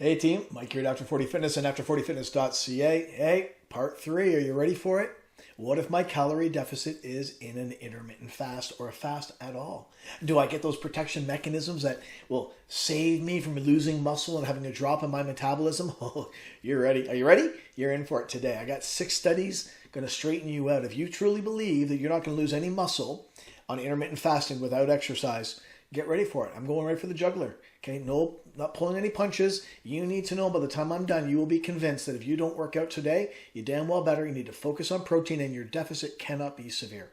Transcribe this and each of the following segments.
Hey team, Mike here at After40 Fitness and After40Fitness.ca. Hey, part 3, are you ready for it? What if my calorie deficit is in an intermittent fast or a fast at all? Do I get those protection mechanisms that will save me from losing muscle and having a drop in my metabolism? Oh, you're ready. Are you ready? You're in for it today. I got 6 studies going to straighten you out. If you truly believe that you're not going to lose any muscle on intermittent fasting without exercise, get ready for it. I'm going right for the jugular. Okay, no, not pulling any punches. You need to know by the time I'm done, you will be convinced that if you don't work out today, you damn well better. You need to focus on protein and your deficit cannot be severe.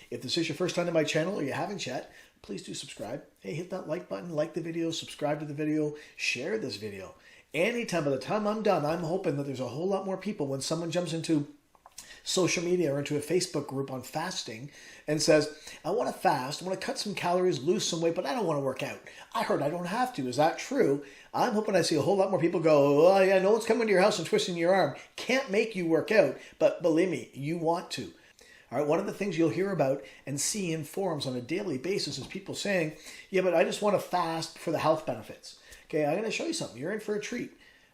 If this is your first time to my channel or you haven't yet, please do subscribe. Hey, hit that like button, like the video, subscribe to the video, share this video. Anytime, by the time I'm done, I'm hoping that there's a whole lot more people when someone jumps into social media or into a Facebook group on fasting and says, I want to fast, I want to cut some calories, lose some weight, but I don't want to work out. I heard I don't have to. Is that true? I'm hoping I see a whole lot more people go, oh yeah, no one's coming to your house and twisting your arm. Can't make you work out, but believe me, you want to. All right, one of the things you'll hear about and see in forums on a daily basis is people saying, yeah, but I just want to fast for the health benefits. Okay, I'm going to show you something. You're in for a treat,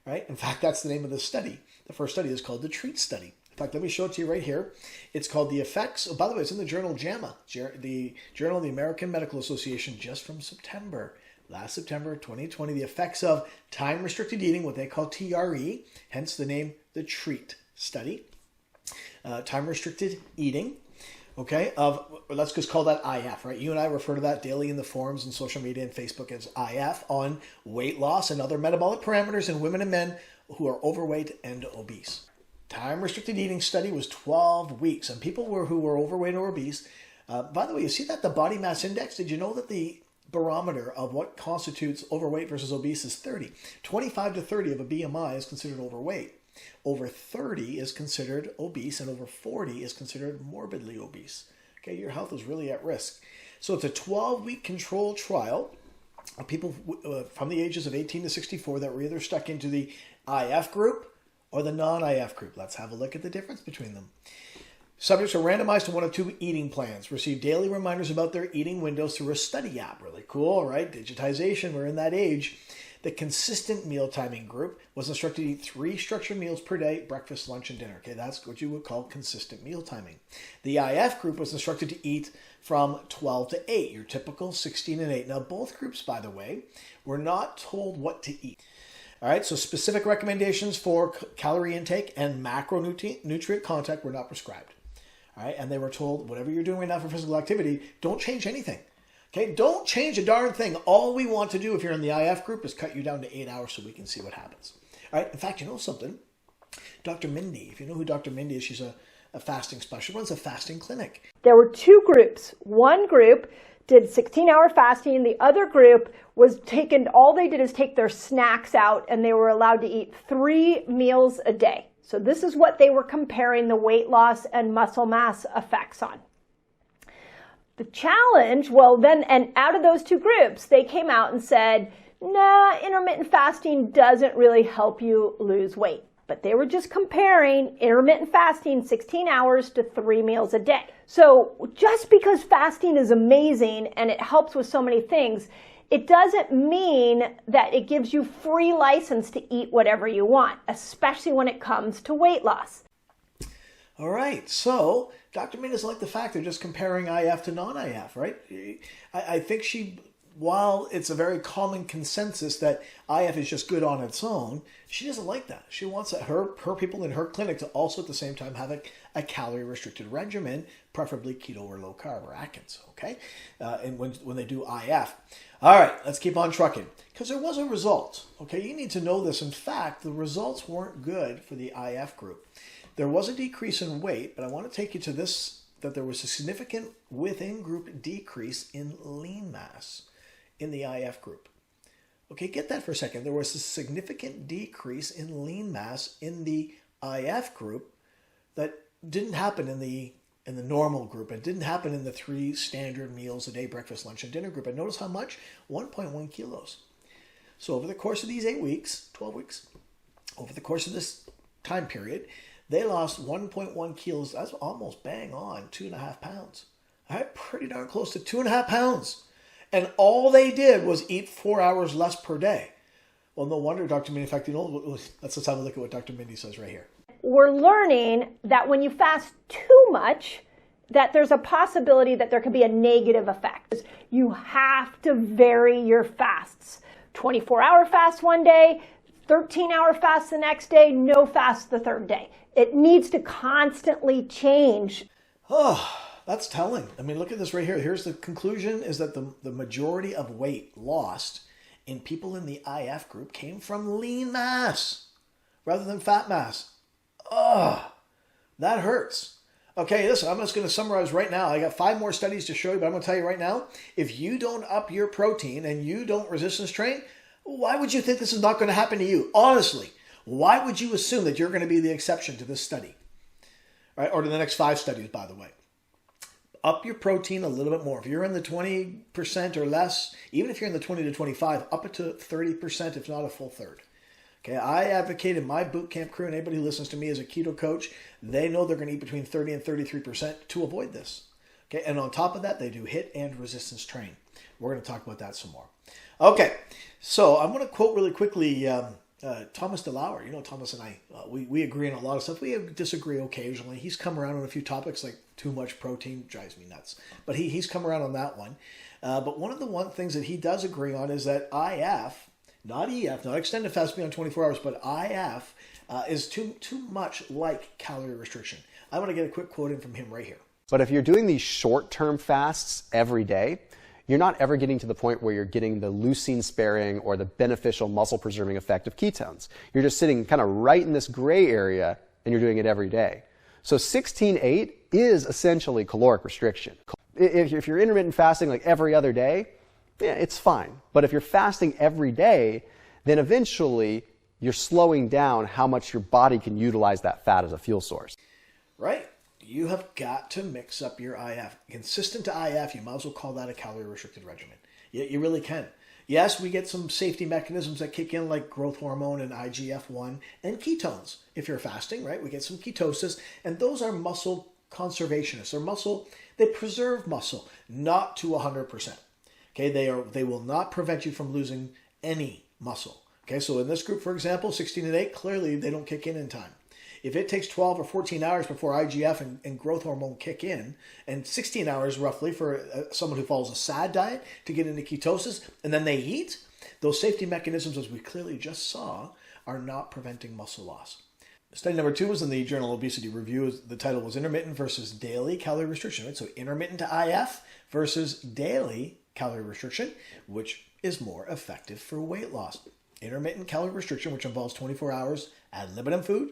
right? In fact, that's the name of the study. The first study is called the TREAT study. In fact, let me show it to you right here. It's called The Effects. Oh, by the way, it's in the journal JAMA, the Journal of the American Medical Association, just from September. Last September 2020, the effects of time-restricted eating, what they call TRE, hence the name, the TREAT study. Time-restricted eating, okay, let's just call that IF, right? You and I refer to that daily in the forums and social media and Facebook as IF on weight loss and other metabolic parameters in women and men who are overweight and obese. Time-restricted eating study was 12 weeks, and people who were overweight or obese. By the way, you see that the body mass index, did you know that the barometer of what constitutes overweight versus obese is 30? 25 to 30 of a BMI is considered overweight. Over 30 is considered obese, and over 40 is considered morbidly obese. Okay, your health is really at risk. So it's a 12-week controlled trial of people from the ages of 18 to 64 that were either stuck into the IF group or the non-IF group. Let's have a look at the difference between them. Subjects are randomized to one of 2 eating plans, receive daily reminders about their eating windows through a study app. Really cool, right? Digitization, we're in that age. The consistent meal timing group was instructed to eat 3 structured meals per day, breakfast, lunch, and dinner. Okay, that's what you would call consistent meal timing. The IF group was instructed to eat from 12 to 8, your typical 16 and 8. Now, both groups, by the way, were not told what to eat. All right, so specific recommendations for calorie intake and macronutrient content were not prescribed. All right, and they were told, whatever you're doing right now for physical activity, don't change anything. Okay, don't change a darn thing. All we want to do if you're in the IF group is cut you down to 8 hours so we can see what happens. All right, in fact, you know something? Dr. Mindy, if you know who Dr. Mindy is, she's a fasting specialist. She runs a fasting clinic. There were 2 groups. One group did 16-hour fasting, and the other group was all they did is take their snacks out, and they were allowed to eat 3 meals a day. So this is what they were comparing the weight loss and muscle mass effects on. The challenge, and out of those 2 groups, they came out and said, nah, intermittent fasting doesn't really help you lose weight. But they were just comparing intermittent fasting 16 hours to 3 meals a day. So just because fasting is amazing and it helps with so many things, it doesn't mean that it gives you free license to eat whatever you want, especially when it comes to weight loss. All right, so Dr. Min doesn't like the fact they're just comparing IF to non-IF, right? I think while it's a very common consensus that IF is just good on its own, she doesn't like that. She wants her people in her clinic to also at the same time have a calorie-restricted regimen, preferably keto or low-carb or Atkins, okay? And when they do IF. All right, let's keep on trucking. Because there was a result, okay? You need to know this. In fact, the results weren't good for the IF group. There was a decrease in weight, but I want to take you to this, that there was a significant within-group decrease in lean mass in the IF group. Okay, get that for a second. There was a significant decrease in lean mass in the IF group that didn't happen in the normal group. It didn't happen in the 3 standard meals a day, breakfast, lunch, and dinner group. And notice how much? 1.1 kilos. So over the course of these 8 weeks, 12 weeks, over the course of this time period, they lost 1.1 kilos. That's almost bang on 2.5 pounds. All right, pretty darn close to 2.5 pounds. And all they did was eat 4 hours less per day. Well, no wonder, Dr. Mindy. In fact, let's have a look at what Dr. Mindy says right here. We're learning that when you fast too much, that there's a possibility that there could be a negative effect. You have to vary your fasts. 24-hour fast one day, 13-hour fast the next day, no fast the third day. It needs to constantly change. Oh, that's telling. I mean, look at this right here. Here's the conclusion, is that the majority of weight lost in people in the IF group came from lean mass rather than fat mass. Oh, that hurts. Okay, listen, I'm just going to summarize right now. I got 5 more studies to show you, but I'm going to tell you right now, if you don't up your protein and you don't resistance train, why would you think this is not going to happen to you? Honestly, why would you assume that you're going to be the exception to this study? All right, or to the next 5 studies, by the way. Up your protein a little bit more. If you're in the 20% or less, even if you're in the 20 to 25, up it to 30%, if not a full third. Okay, I advocate in my boot camp crew, and anybody who listens to me as a keto coach, they know they're going to eat between 30 and 33% to avoid this. Okay, and on top of that, they do HIIT and resistance train. We're going to talk about that some more. Okay, so I'm going to quote really quickly Thomas DeLauer. You know, Thomas and I, we agree on a lot of stuff. We disagree occasionally. He's come around on a few topics like too much protein drives me nuts. But he's come around on that one. But one of the things that he does agree on is that IF, not EF, not extended fast beyond 24 hours, but IF is too much like calorie restriction. I want to get a quick quote in from him right here. But if you're doing these short-term fasts every day, you're not ever getting to the point where you're getting the leucine sparing or the beneficial muscle preserving effect of ketones. You're just sitting kind of right in this gray area and you're doing it every day. So 16-8 is essentially caloric restriction. If you're intermittent fasting like every other day, yeah, it's fine. But if you're fasting every day, then eventually you're slowing down how much your body can utilize that fat as a fuel source. Right. You have got to mix up your IF. Consistent to IF, you might as well call that a calorie-restricted regimen. You really can. Yes, we get some safety mechanisms that kick in like growth hormone and IGF-1 and ketones. If you're fasting, right, we get some ketosis, and those are muscle conservationists. They preserve muscle, not to 100%. Okay, they will not prevent you from losing any muscle. Okay, so in this group, for example, 16 and 8, clearly they don't kick in time. If it takes 12 or 14 hours before IGF and growth hormone kick in, and 16 hours roughly for someone who follows a SAD diet to get into ketosis, and then they eat, those safety mechanisms, as we clearly just saw, are not preventing muscle loss. Study number 2 was in the Journal Obesity Review. The title was Intermittent versus Daily Calorie Restriction. Right? So intermittent to IF versus daily calorie restriction, which is more effective for weight loss. Intermittent calorie restriction, which involves 24 hours ad libitum food,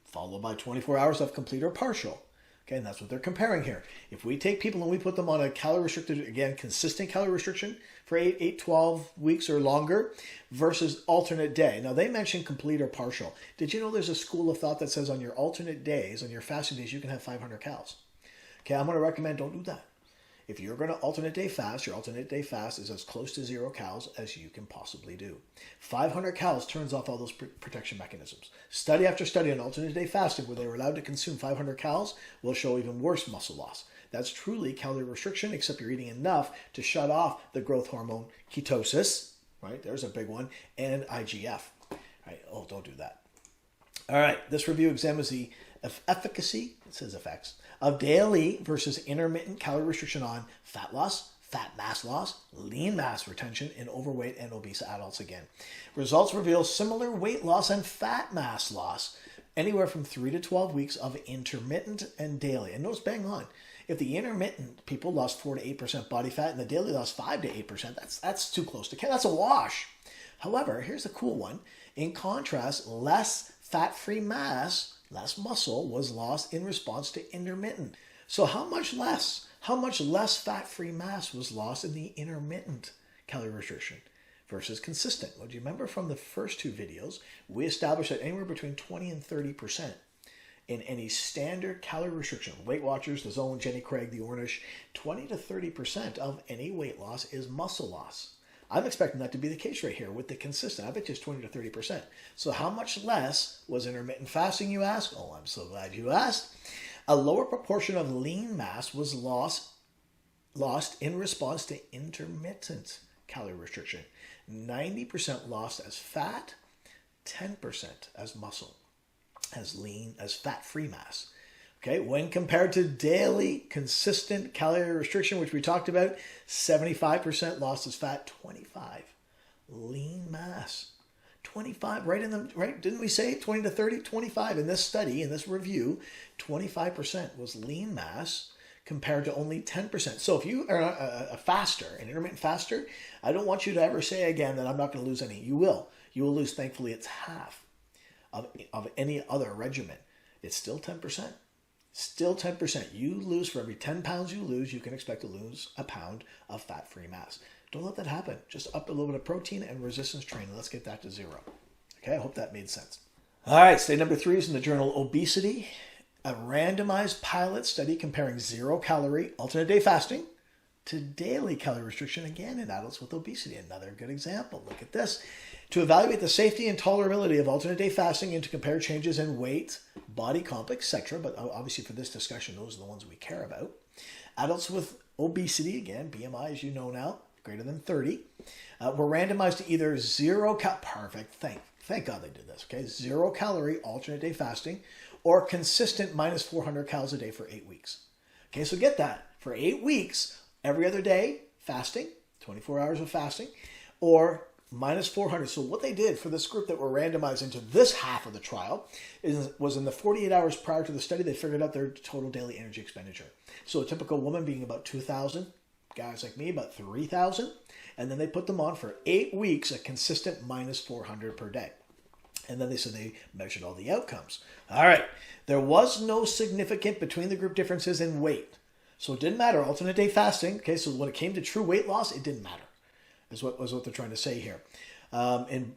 followed by 24 hours of complete or partial. Okay, and that's what they're comparing here. If we take people and we put them on a calorie restricted, again, consistent calorie restriction for 8, 12 weeks or longer versus alternate day. Now, they mentioned complete or partial. Did you know there's a school of thought that says on your alternate days, on your fasting days, you can have 500 calories? Okay, I'm going to recommend don't do that. If you're going to alternate day fast, your alternate day fast is as close to 0 calories as you can possibly do. 500 calories turns off all those protection mechanisms. Study after study on alternate day fasting where they were allowed to consume 500 calories will show even worse muscle loss. That's truly calorie restriction, except you're eating enough to shut off the growth hormone ketosis, right? There's a big one, and IGF. Right? Oh, don't do that. All right, this review examines the efficacy, it says effects, of daily versus intermittent calorie restriction on fat loss, fat mass loss, lean mass retention in overweight and obese adults again. Results reveal similar weight loss and fat mass loss anywhere from 3 to 12 weeks of intermittent and daily. And notice bang on. If the intermittent people lost 4 to 8% body fat and the daily lost 5 to 8%, that's too close to count. That's a wash. However, here's the cool one. In contrast, less fat-free mass, less muscle was lost in response to intermittent. So how much less fat-free mass was lost in the intermittent calorie restriction versus consistent? Well, do you remember from the first 2 videos, we established that anywhere between 20 and 30% in any standard calorie restriction, Weight Watchers, the Zone, Jenny Craig, the Ornish, 20 to 30% of any weight loss is muscle loss. I'm expecting that to be the case right here with the consistent. I bet you it's 20 to 30%. So how much less was intermittent fasting, you ask? Oh, I'm so glad you asked. A lower proportion of lean mass was lost in response to intermittent calorie restriction. 90% lost as fat, 10% as muscle, as lean, as fat-free mass. Okay, when compared to daily consistent calorie restriction, which we talked about, 75% lost as fat, 25 lean mass. 25, right? Didn't we say 20 to 30? 25 in this study, in this review, 25% was lean mass compared to only 10%. So if you are a faster, an intermittent faster, I don't want you to ever say again that I'm not going to lose any. You will. You will lose, thankfully, it's half of any other regimen. It's still 10%. Still 10%. You lose, for every 10 pounds you lose, you can expect to lose a pound of fat-free mass. Don't let that happen. Just up a little bit of protein and resistance training. Let's get that to 0. Okay, I hope that made sense. All right, study number 3 is in the journal Obesity, a randomized pilot study comparing 0-calorie alternate day fasting to daily calorie restriction, again in adults with obesity. Another good example. Look at this. To evaluate the safety and tolerability of alternate day fasting and to compare changes in weight, body comp, etc. But obviously for this discussion, those are the ones we care about. Adults with obesity, again, BMI as you know now, greater than 30, were randomized to either perfect, thank God they did this, okay, 0-calorie alternate day fasting or consistent minus 400 calories a day for 8 weeks. Okay, so get that. For 8 weeks, every other day, fasting, 24 hours of fasting, or minus 400. So what they did for this group that were randomized into this half of the trial was in the 48 hours prior to the study, they figured out their total daily energy expenditure. So a typical woman being about 2,000, guys like me about 3,000, and then they put them on for 8 weeks, a consistent minus 400 per day. And then they said they measured all the outcomes. All right, there was no significant between the group differences in weight. So it didn't matter. Alternate day fasting, okay, so when it came to true weight loss, it didn't matter, is what they're trying to say here. And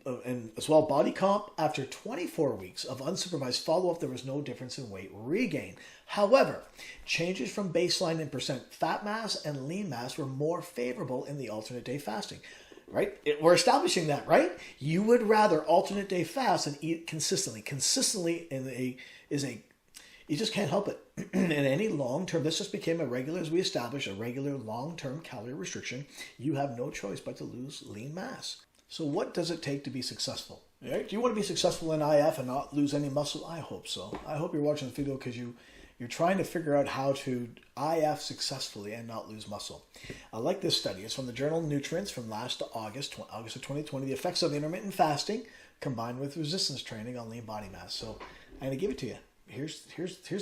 as well, body comp, after 24 weeks of unsupervised follow-up, there was no difference in weight regain. However, changes from baseline in percent fat mass and lean mass were more favorable in the alternate day fasting. Right? We're establishing that, right? You would rather alternate day fast and eat consistently. Consistently you just can't help it. In any long-term, this just became a regular, as we established, a regular long-term calorie restriction. You have no choice but to lose lean mass. So what does it take to be successful? Right? Do you want to be successful in IF and not lose any muscle? I hope so. I hope you're watching this video because you're trying to figure out how to IF successfully and not lose muscle. I like this study. It's from the journal Nutrients from last August of 2020, the effects of intermittent fasting combined with resistance training on lean body mass. So I'm going to give it to you. Here's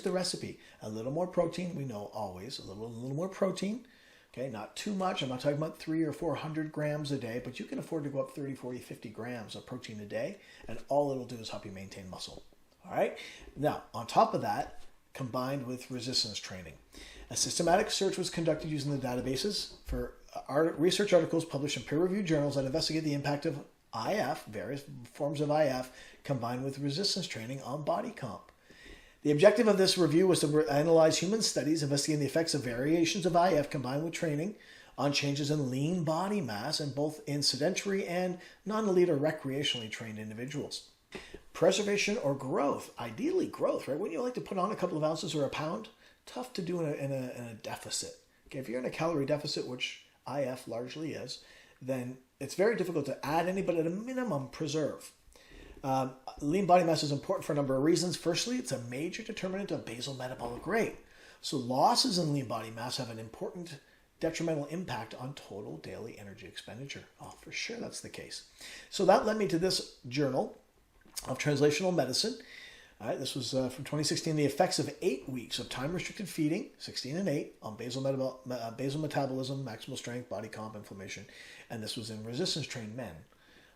the recipe. A little more protein, we know always, a little more protein. Okay, not too much. I'm not talking about 300 or 400 grams a day, but you can afford to go up 30, 40, 50 grams of protein a day, and all it'll do is help you maintain muscle. All right? Now, on top of that, combined with resistance training, a systematic search was conducted using the databases for research articles published in peer-reviewed journals that investigate the impact of IF, various forms of IF, combined with resistance training on body comp. The objective of this review was to analyze human studies investigating the effects of variations of IF combined with training on changes in lean body mass in both sedentary and non-elite or recreationally trained individuals. Preservation or growth, ideally growth, right? Wouldn't you like to put on a couple of ounces or a pound? Tough to do in a deficit. Okay, if you're in a calorie deficit, which IF largely is, then it's very difficult to add any, but at a minimum, preserve. Lean body mass is important for a number of reasons. Firstly, it's a major determinant of basal metabolic rate. So losses in lean body mass have an important detrimental impact on total daily energy expenditure. Oh, for sure that's the case. So that led me to this journal of translational medicine. All right, this was from 2016, the effects of 8 weeks of time-restricted feeding, 16 and 8, on basal metabolism, maximal strength, body comp, inflammation. And this was in resistance-trained men.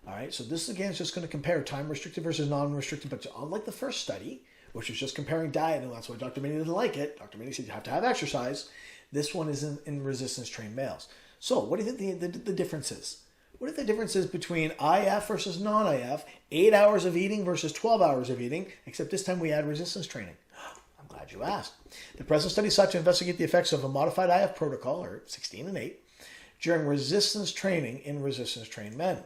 All right, so this again is just going to compare time-restricted versus non-restricted, but unlike the first study, which was just comparing diet, and that's why Dr. Minnie didn't like it. Dr. Minnie said you have to have exercise. This one is in resistance-trained males. So what do you think the difference is? What are the differences between IF versus non-IF, 8 hours of eating versus 12 hours of eating, except this time we add resistance training? I'm glad you asked. The present study sought to investigate the effects of a modified IF protocol, or 16 and 8, during resistance training in resistance-trained men.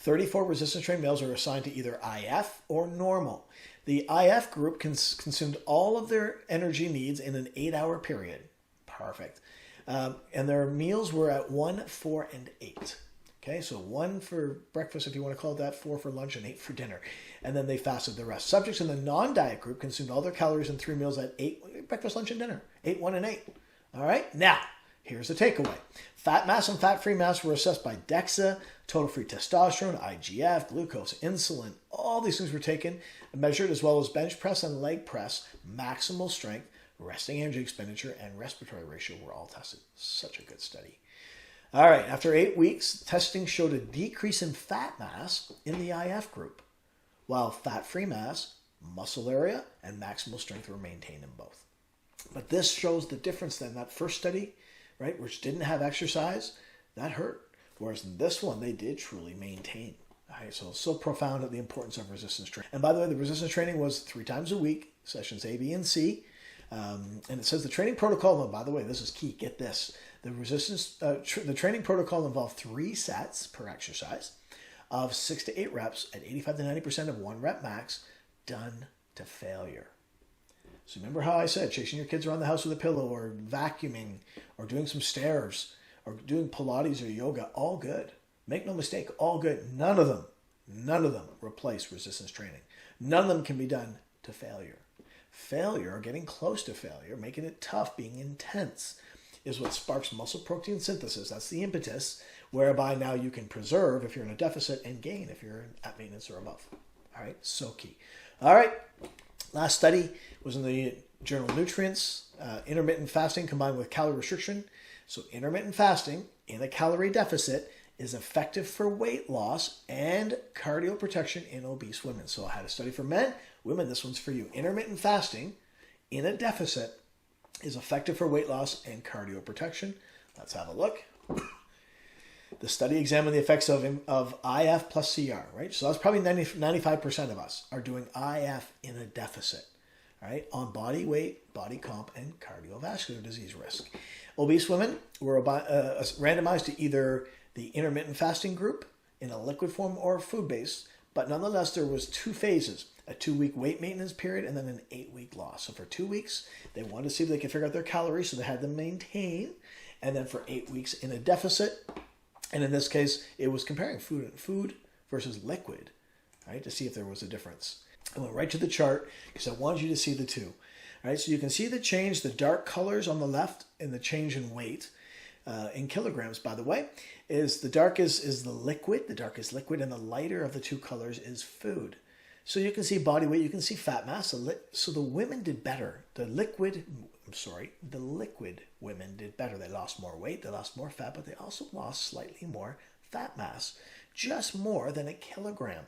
34 resistance-trained males are assigned to either IF or normal. The IF group consumed all of their energy needs in an 8-hour period. Perfect. And their meals were at 1, 4, and 8. Okay, so 1 for breakfast, if you want to call it that, 4 for lunch, and 8 for dinner. And then they fasted the rest. Subjects in the non-diet group consumed all their calories in 3 meals at 8, breakfast, lunch, and dinner. 8, 1, and 8. All right, now, here's the takeaway. Fat mass and fat-free mass were assessed by DEXA, total free testosterone, IGF, glucose, insulin. All these things were taken and measured, as well as bench press and leg press, maximal strength, resting energy expenditure, and respiratory ratio were all tested. Such a good study. All right, after 8 weeks, testing showed a decrease in fat mass in the IF group, while fat-free mass, muscle area, and maximal strength were maintained in both. But this shows the difference then. That first study, right, which didn't have exercise, that hurt. Whereas in this one, they did truly maintain. All right, so profound at the importance of resistance training. And by the way, the resistance training was 3 times a week, sessions A, B, and C. And it says the training protocol, and by the way, this is key, get this. The training protocol involved 3 sets per exercise of 6 to 8 reps at 85 to 90% of 1 rep max, done to failure. So remember how I said chasing your kids around the house with a pillow, or vacuuming, or doing some stairs, or doing Pilates or yoga, all good. Make no mistake, all good. None of them replace resistance training. None of them can be done to failure. Failure, or getting close to failure, making it tough, being intense, is what sparks muscle protein synthesis. That's the impetus, whereby now you can preserve if you're in a deficit and gain if you're at maintenance or above. All right, so key. All right, last study was in the journal Nutrients, intermittent fasting combined with calorie restriction. So intermittent fasting in a calorie deficit is effective for weight loss and cardio protection in obese women. So I had a study for men, women, this one's for you. Intermittent fasting in a deficit is effective for weight loss and cardio protection. Let's have a look. The study examined the effects of IF plus CR, right? So that's probably 95% of us are doing IF in a deficit, right? On body weight, body comp, and cardiovascular disease risk. Obese women were randomized to either the intermittent fasting group in a liquid form or food-based, but nonetheless there was 2 phases, a 2-week weight maintenance period and then an 8-week loss. So for 2 weeks, they wanted to see if they could figure out their calories, so they had them maintain, and then for 8 weeks in a deficit. And in this case, it was comparing food versus liquid, right, to see if there was a difference. I went right to the chart because I wanted you to see the two. All right, so you can see the change, the dark colors on the left, and the change in weight in kilograms, by the way, is the dark is the liquid, the darkest liquid, and the lighter of the 2 colors is food. So you can see body weight, you can see fat mass. So the women did better. The liquid women did better. They lost more weight, they lost more fat, but they also lost slightly more fat mass. Just more than a kilogram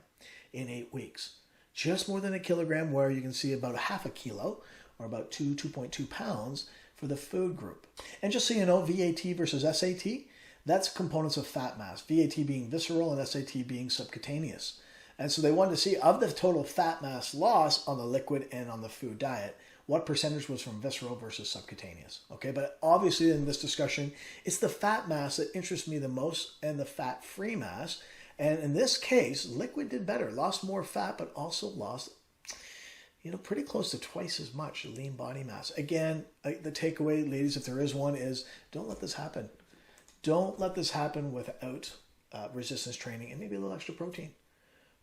in 8 weeks. Just more than a kilogram, where you can see about 0.5 kilo, or about 2.2 pounds for the food group. And just so you know, VAT versus SAT, that's components of fat mass. VAT being visceral and SAT being subcutaneous. And so they wanted to see, of the total fat mass loss on the liquid and on the food diet, what percentage was from visceral versus subcutaneous. Okay, but obviously in this discussion, it's the fat mass that interests me the most and the fat-free mass. And in this case, liquid did better, lost more fat, but also lost, pretty close to twice as much lean body mass. Again, the takeaway, ladies, if there is one, is don't let this happen. Don't let this happen without resistance training and maybe a little extra protein.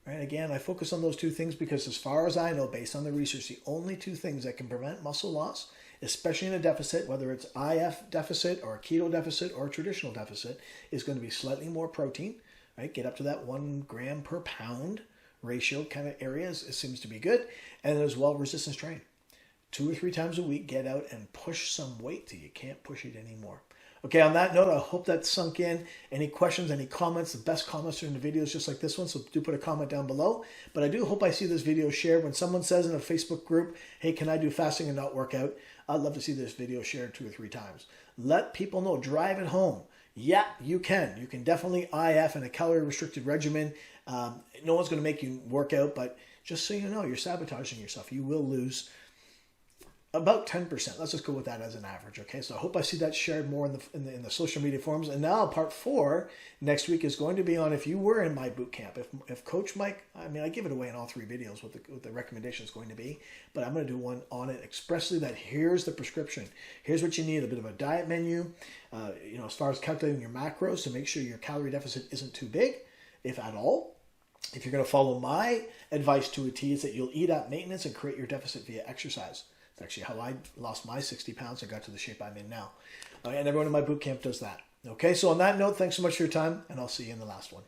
Right? Again, I focus on those 2 things because as far as I know, based on the research, the only 2 things that can prevent muscle loss, especially in a deficit, whether it's IF deficit or a keto deficit or a traditional deficit, is going to be slightly more protein, right? Get up to that 1 gram per pound ratio kind of areas. It seems to be good. And as well, resistance train. 2 or 3 times a week, get out and push some weight till you can't push it anymore. Okay, on that note, I hope that sunk in. Any questions, any comments? The best comments are in the videos just like this one, so do put a comment down below. But I do hope I see this video shared. When someone says in a Facebook group, hey, can I do fasting and not work out? I'd love to see this video shared 2 or 3 times. Let people know. Drive it home. Yeah, you can. You can definitely IF in a calorie-restricted regimen. No one's going to make you work out, but just so you know, you're sabotaging yourself. You will lose about 10%. Let's just go with that as an average. Okay, so I hope I see that shared more in the social media forums. And now part 4 next week is going to be on if you were in my boot camp. If Coach Mike, I mean, I give it away in all 3 videos what the recommendation is going to be, but I'm going to do one on it expressly that here's the prescription. Here's what you need: a bit of a diet menu, as far as calculating your macros to make sure your calorie deficit isn't too big, if at all. If you're going to follow my advice to a T, is that you'll eat at maintenance and create your deficit via exercise. It's actually how I lost my 60 pounds and got to the shape I'm in now. And everyone in my boot camp does that. Okay, so on that note, thanks so much for your time, and I'll see you in the last one.